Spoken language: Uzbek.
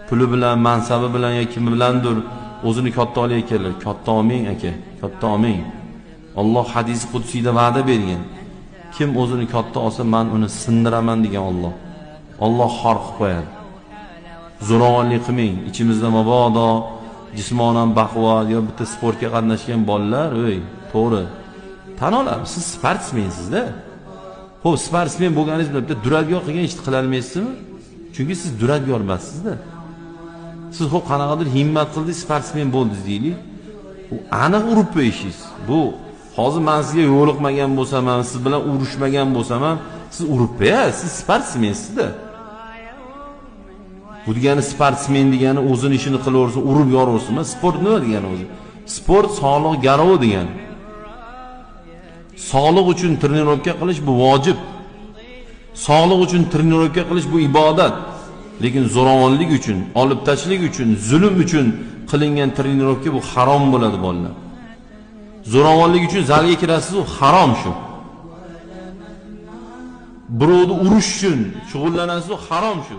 puli bilan, mansabi bilan yoki kim bilandir o'zini katta olayotganlar. Katta olmang aka, katta olmang. Alloh hadis qudsiyda va'da bergan. Kim o'zini katta olsa, men uni sindiraman degan Alloh. Alloh xor qilib qo'yadi. Zo'ravonlik qilmang. Ichimizda mabodo jismonan baquvvat yo bitta sportga qatnashgan bolalar, to'g'ri. Tan olamiz, siz sportsmensizda. Xo'p, sportsmen bo'lganingiz bilan bitta duradgor qilgan ishni qila olmaysizmi? Chunki siz duradgor emassizda. Siz xo'p qanaqadir himmat qildingiz, sportsmen bo'ldingiz deylik. U aniq urib qo'yishingiz. Bu hozir men sizga yo'liqmagan bo'lsam ham, siz bilan urushmagan bo'lsam ham, siz urib qo'yasiz, siz sportsmensizda. Bu degani sportsmen degani o'zini ishini qilaversin, urib yoraversin. Sport nima degani o'zi? Sport sog'liq garovi degani. Sog'liq uchun trenirovka qilish bu vojib. Sog'liq uchun trenirovka qilish bu ibodat. Lekin zo'ravonlik uchun, olib tashlik uchun, zulm uchun qilingan trenirovka bu harom bo'ladi bolalar. Zo'ravonlik uchun zalga kirasiz, u harom shu. Birovni urish uchun shug'ullanasiz, u harom shu.